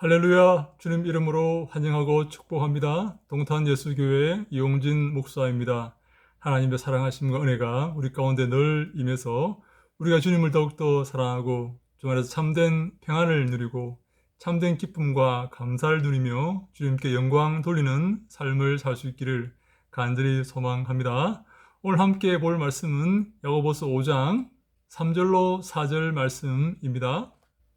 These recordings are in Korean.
할렐루야, 주님 이름으로 환영하고 축복합니다. 동탄예수교회 이용진 목사입니다. 하나님의 사랑하심과 은혜가 우리 가운데 늘 임해서 우리가 주님을 더욱더 사랑하고 주말에서 참된 평안을 누리고 참된 기쁨과 감사를 누리며 주님께 영광 돌리는 삶을 살 수 있기를 간절히 소망합니다. 오늘 함께 볼 말씀은 야고보서 5장 3절로 4절 말씀입니다.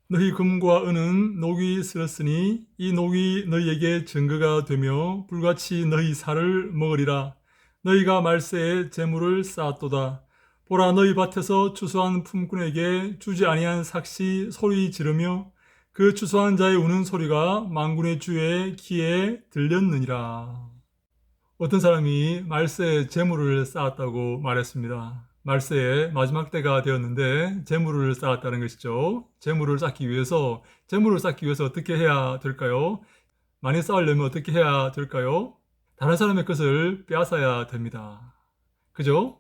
너희 금과 은은 녹이 슬었으니 이 녹이 너희에게 증거가 되며 불같이 너희 살을 먹으리라. 너희가 말세에 재물을 쌓았도다. 보라, 너희 밭에서 추수한 품꾼에게 주지 아니한 삭시 소리 지르며 그 추수한 자의 우는 소리가 만군의 주의 귀에 들렸느니라. 어떤 사람이 말세에 재물을 쌓았다고 말했습니다. 말세의 마지막 때가 되었는데 재물을 쌓았다는 것이죠. 재물을 쌓기 위해서 어떻게 해야 될까요? 많이 쌓으려면 어떻게 해야 될까요? 다른 사람의 것을 빼앗아야 됩니다. 그죠?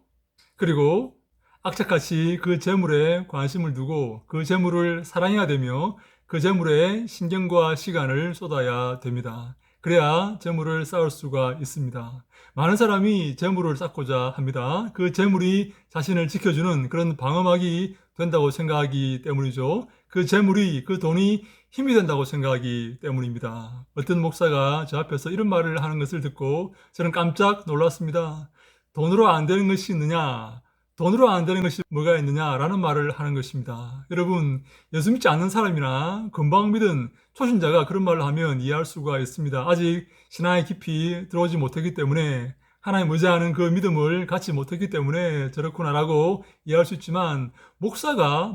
그리고 악착같이 그 재물에 관심을 두고 그 재물을 사랑해야 되며 그 재물에 신경과 시간을 쏟아야 됩니다. 그래야 재물을 쌓을 수가 있습니다. 많은 사람이 재물을 쌓고자 합니다. 그 재물이 자신을 지켜주는 그런 방어막이 된다고 생각하기 때문이죠. 그 재물이, 그 돈이 힘이 된다고 생각하기 때문입니다. 어떤 목사가 저 앞에서 이런 말을 하는 것을 듣고 저는 깜짝 놀랐습니다. 돈으로 안 되는 것이 있느냐? 돈으로 안 되는 것이 뭐가 있느냐라는 말을 하는 것입니다. 여러분, 예수 믿지 않는 사람이나 금방 믿은 초신자가 그런 말을 하면 이해할 수가 있습니다. 아직 신앙에 깊이 들어오지 못했기 때문에 하나님 의지하는 그 믿음을 갖지 못했기 때문에 저렇구나라고 이해할 수 있지만 목사가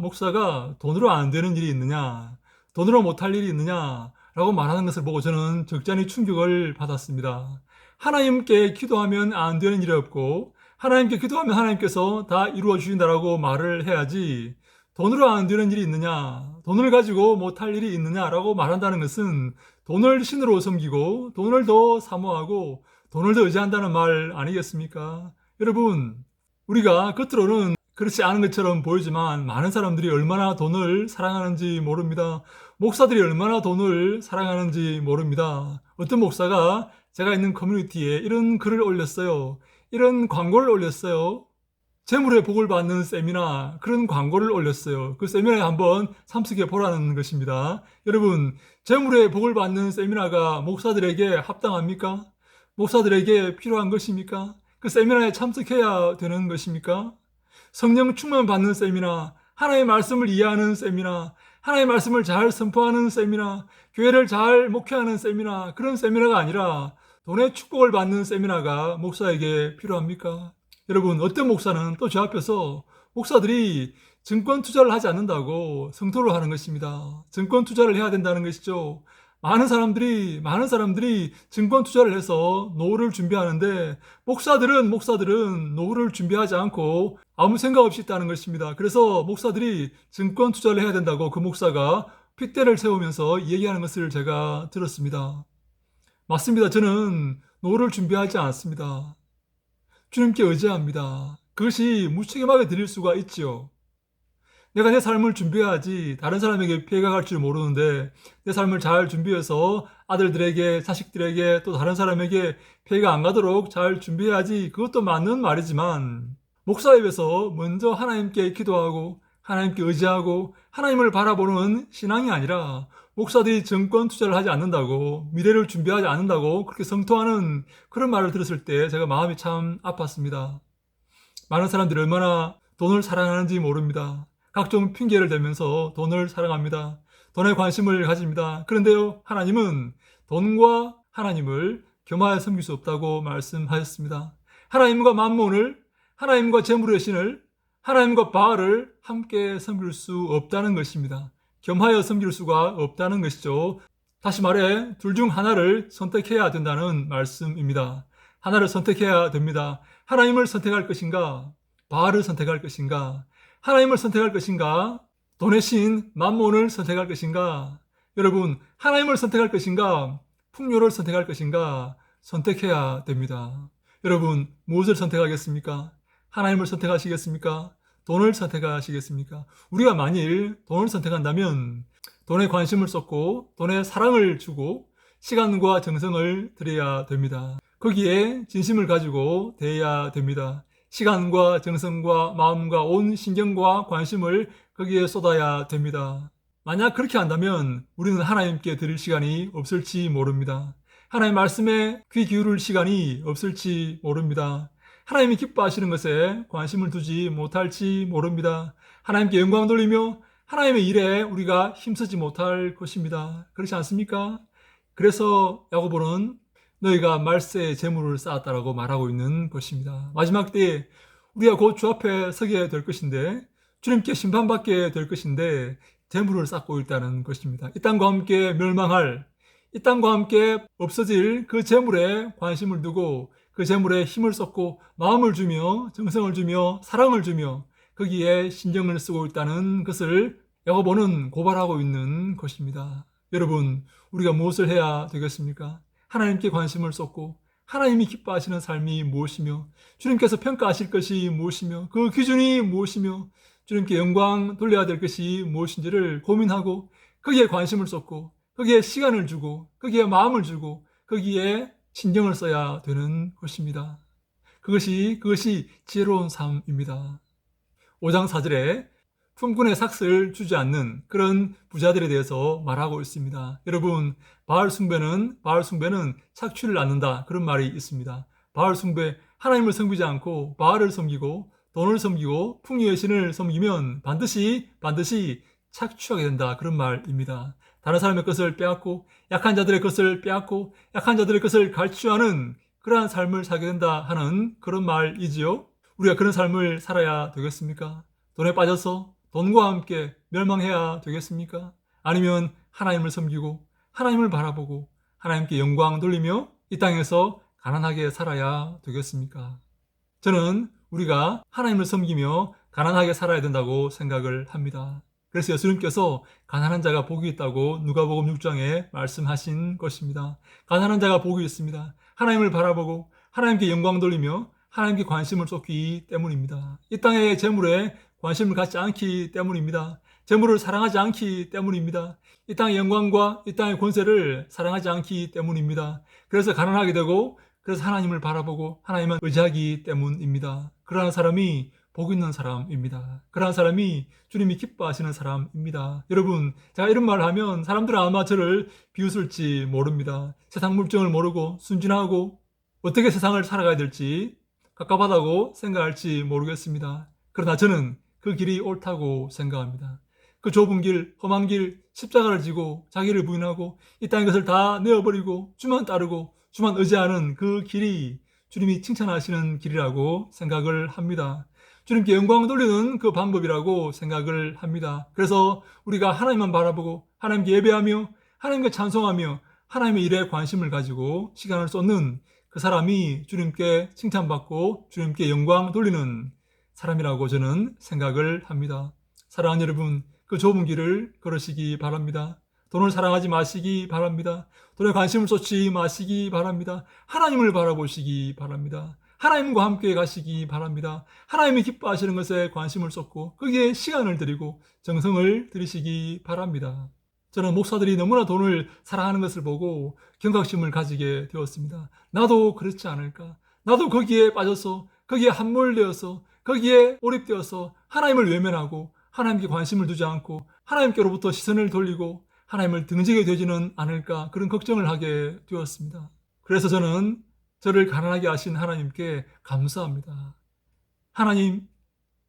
돈으로 안 되는 일이 있느냐, 돈으로 못할 일이 있느냐라고 말하는 것을 보고 저는 적잖이 충격을 받았습니다. 하나님께 기도하면 안 되는 일이 없고 하나님께 기도하면 하나님께서 다 이루어 주신다라고 말을 해야지 돈으로 안 되는 일이 있느냐, 돈을 가지고 못할 일이 있느냐라고 말한다는 것은 돈을 신으로 섬기고 돈을 더 사모하고 돈을 더 의지한다는 말 아니겠습니까? 여러분, 우리가 겉으로는 그렇지 않은 것처럼 보이지만 많은 사람들이 얼마나 돈을 사랑하는지 모릅니다. 목사들이 얼마나 돈을 사랑하는지 모릅니다. 어떤 목사가 제가 있는 커뮤니티에 이런 글을 올렸어요. 이런 광고를 올렸어요. 재물의 복을 받는 세미나, 그런 광고를 올렸어요. 그 세미나에 한번 참석해 보라는 것입니다. 여러분, 재물의 복을 받는 세미나가 목사들에게 합당합니까? 목사들에게 필요한 것입니까? 그 세미나에 참석해야 되는 것입니까? 성령 충만 받는 세미나, 하나님의 말씀을 이해하는 세미나, 하나님의 말씀을 잘 선포하는 세미나, 교회를 잘 목회하는 세미나, 그런 세미나가 아니라 돈의 축복을 받는 세미나가 목사에게 필요합니까? 여러분, 어떤 목사는 또 저 앞에서 목사들이 증권 투자를 하지 않는다고 성토를 하는 것입니다. 증권 투자를 해야 된다는 것이죠. 많은 사람들이 증권 투자를 해서 노후를 준비하는데 목사들은 노후를 준비하지 않고 아무 생각 없이 있다는 것입니다. 그래서 목사들이 증권 투자를 해야 된다고 그 목사가 핏대를 세우면서 얘기하는 것을 제가 들었습니다. 맞습니다. 저는 노후를 준비하지 않습니다. 주님께 의지합니다. 그것이 무책임하게 드릴 수가 있지요. 내가 내 삶을 준비해야지 다른 사람에게 피해가 갈 줄 모르는데 내 삶을 잘 준비해서 아들들에게, 자식들에게, 또 다른 사람에게 피해가 안 가도록 잘 준비해야지, 그것도 맞는 말이지만 목사 입에서 먼저 하나님께 기도하고 하나님께 의지하고 하나님을 바라보는 신앙이 아니라 목사들이 증권 투자를 하지 않는다고, 미래를 준비하지 않는다고 그렇게 성토하는 그런 말을 들었을 때 제가 마음이 참 아팠습니다. 많은 사람들이 얼마나 돈을 사랑하는지 모릅니다. 각종 핑계를 대면서 돈을 사랑합니다. 돈에 관심을 가집니다. 그런데요, 하나님은 돈과 하나님을 겸하여 섬길 수 없다고 말씀하셨습니다. 하나님과 만몬을, 하나님과 재물의 신을, 하나님과 바알을 함께 섬길 수 없다는 것입니다. 겸하여 섬길 수가 없다는 것이죠. 다시 말해, 둘 중 하나를 선택해야 된다는 말씀입니다. 하나를 선택해야 됩니다. 하나님을 선택할 것인가? 바알을 선택할 것인가? 하나님을 선택할 것인가? 돈의 신 만몬을 선택할 것인가? 여러분, 하나님을 선택할 것인가? 풍요를 선택할 것인가? 선택해야 됩니다. 여러분, 무엇을 선택하겠습니까? 하나님을 선택하시겠습니까? 돈을 선택하시겠습니까? 우리가 만일 돈을 선택한다면 돈에 관심을 쏟고 돈에 사랑을 주고 시간과 정성을 들여야 됩니다. 거기에 진심을 가지고 대해야 됩니다. 시간과 정성과 마음과 온 신경과 관심을 거기에 쏟아야 됩니다. 만약 그렇게 한다면 우리는 하나님께 드릴 시간이 없을지 모릅니다. 하나님 말씀에 귀 기울일 시간이 없을지 모릅니다. 하나님이 기뻐하시는 것에 관심을 두지 못할지 모릅니다. 하나님께 영광 돌리며 하나님의 일에 우리가 힘쓰지 못할 것입니다. 그렇지 않습니까? 그래서 야고보는 너희가 말세의 재물을 쌓았다라고 말하고 있는 것입니다. 마지막 때에 우리가 곧 주 앞에 서게 될 것인데 주님께 심판받게 될 것인데 재물을 쌓고 있다는 것입니다. 이 땅과 함께 멸망할, 이 땅과 함께 없어질 그 재물에 관심을 두고 그 재물에 힘을 쏟고 마음을 주며 정성을 주며 사랑을 주며 거기에 신경을 쓰고 있다는 것을 야고보는 고발하고 있는 것입니다. 여러분, 우리가 무엇을 해야 되겠습니까? 하나님께 관심을 쏟고 하나님이 기뻐하시는 삶이 무엇이며 주님께서 평가하실 것이 무엇이며 그 기준이 무엇이며 주님께 영광 돌려야 될 것이 무엇인지를 고민하고 거기에 관심을 쏟고 거기에 시간을 주고 거기에 마음을 주고 거기에 신경을 써야 되는 것입니다. 그것이 지혜로운 삶입니다. 5장 4절에 품꾼의 삭슬 주지 않는 그런 부자들에 대해서 말하고 있습니다. 여러분, 바알 숭배는 착취를 낳는다, 그런 말이 있습니다. 바알 숭배, 하나님을 섬기지 않고 바알을 섬기고 돈을 섬기고 풍요의 신을 섬기면 반드시 착취하게 된다, 그런 말입니다. 다른 사람의 것을 빼앗고 약한 자들의 것을 빼앗고 약한 자들의 것을 갈취하는 그러한 삶을 살게 된다 하는 그런 말이지요. 우리가 그런 삶을 살아야 되겠습니까? 돈에 빠져서 돈과 함께 멸망해야 되겠습니까? 아니면 하나님을 섬기고 하나님을 바라보고 하나님께 영광 돌리며 이 땅에서 가난하게 살아야 되겠습니까? 저는 우리가 하나님을 섬기며 가난하게 살아야 된다고 생각을 합니다. 그래서 예수님께서 가난한 자가 복이 있다고 누가복음 6장에 말씀하신 것입니다. 가난한 자가 복이 있습니다. 하나님을 바라보고 하나님께 영광 돌리며 하나님께 관심을 쏟기 때문입니다. 이 땅의 재물에 관심을 갖지 않기 때문입니다. 재물을 사랑하지 않기 때문입니다. 이 땅의 영광과 이 땅의 권세를 사랑하지 않기 때문입니다. 그래서 가난하게 되고 그래서 하나님을 바라보고 하나님만 의지하기 때문입니다. 그러한 사람이 복 있는 사람입니다. 그러한 사람이 주님이 기뻐하시는 사람입니다. 여러분, 제가 이런 말을 하면 사람들은 아마 저를 비웃을지 모릅니다. 세상 물정을 모르고 순진하고 어떻게 세상을 살아가야 될지 갑갑하다고 생각할지 모르겠습니다. 그러나 저는 그 길이 옳다고 생각합니다. 그 좁은 길, 험한 길, 십자가를 지고 자기를 부인하고 이 땅의 것을 다 내어버리고 주만 따르고 주만 의지하는 그 길이 주님이 칭찬하시는 길이라고 생각을 합니다. 주님께 영광 돌리는 그 방법이라고 생각을 합니다. 그래서 우리가 하나님만 바라보고 하나님께 예배하며 하나님께 찬송하며 하나님의 일에 관심을 가지고 시간을 쏟는 그 사람이 주님께 칭찬받고 주님께 영광 돌리는 사람이라고 저는 생각을 합니다. 사랑하는 여러분, 그 좁은 길을 걸으시기 바랍니다. 돈을 사랑하지 마시기 바랍니다. 돈에 관심을 쏟지 마시기 바랍니다. 하나님을 바라보시기 바랍니다. 하나님과 함께 가시기 바랍니다. 하나님이 기뻐하시는 것에 관심을 쏟고 거기에 시간을 들이고 정성을 들이시기 바랍니다. 저는 목사들이 너무나 돈을 사랑하는 것을 보고 경각심을 가지게 되었습니다. 나도 그렇지 않을까? 나도 거기에 빠져서 거기에 함몰되어서 거기에 몰입되어서 하나님을 외면하고 하나님께 관심을 두지 않고 하나님께로부터 시선을 돌리고 하나님을 등지게 되지는 않을까, 그런 걱정을 하게 되었습니다. 그래서 저는 저를 가난하게 하신 하나님께 감사합니다. 하나님,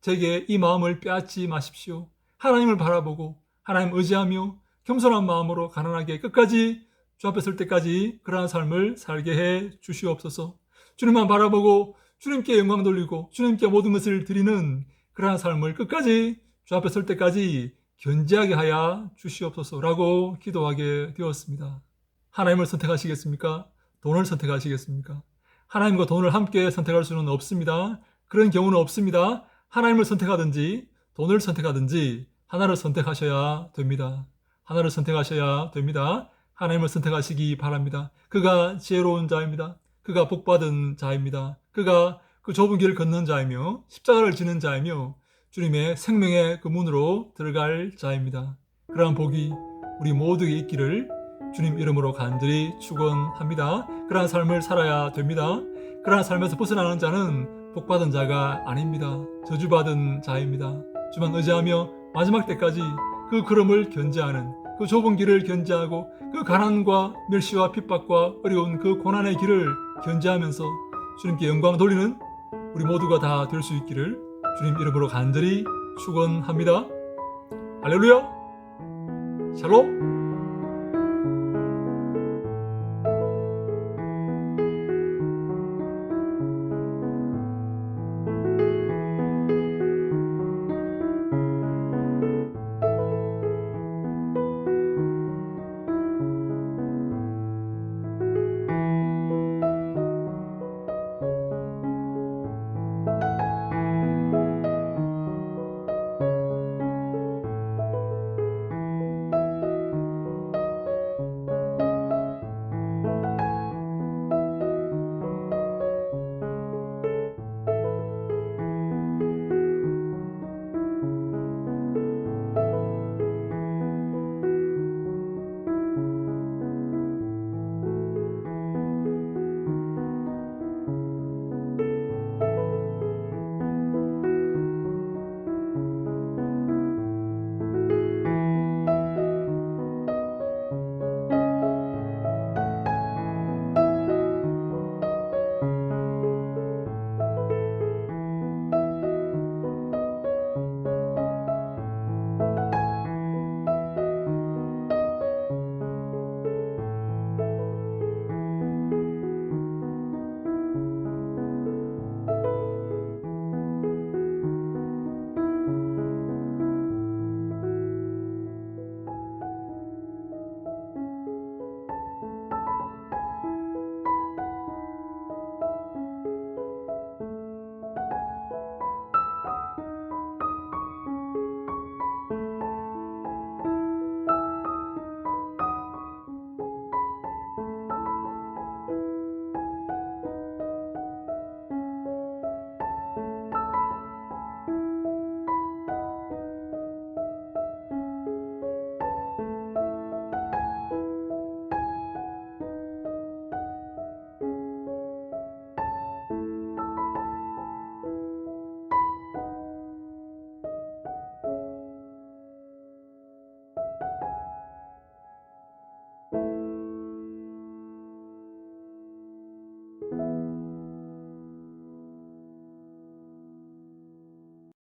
제게 이 마음을 빼앗지 마십시오. 하나님을 바라보고 하나님 의지하며 겸손한 마음으로 가난하게 끝까지 주 앞에 설 때까지 그러한 삶을 살게 해 주시옵소서. 주님만 바라보고 주님께 영광 돌리고 주님께 모든 것을 드리는 그러한 삶을 끝까지 주 앞에 설 때까지 견지하게 하여 주시옵소서라고 기도하게 되었습니다. 하나님을 선택하시겠습니까? 돈을 선택하시겠습니까? 하나님과 돈을 함께 선택할 수는 없습니다. 그런 경우는 없습니다. 하나님을 선택하든지 돈을 선택하든지 하나를 선택하셔야 됩니다. 하나를 선택하셔야 됩니다. 하나님을 선택하시기 바랍니다. 그가 지혜로운 자입니다. 그가 복받은 자입니다. 그가 그 좁은 길을 걷는 자이며 십자가를 지는 자이며 주님의 생명의 그 문으로 들어갈 자입니다. 그러한 복이 우리 모두에게 있기를 주님 이름으로 간절히 축원합니다. 그러한 삶을 살아야 됩니다. 그러한 삶에서 벗어나는 자는 복받은 자가 아닙니다. 저주받은 자입니다. 주만 의지하며 마지막 때까지 그 걸음을 견제하는, 그 좁은 길을 견제하고 그 가난과 멸시와 핍박과 어려운 그 고난의 길을 견제하면서 주님께 영광 돌리는 우리 모두가 다 될 수 있기를 주님 이름으로 간절히 축원합니다. 할렐루야. 샬롬.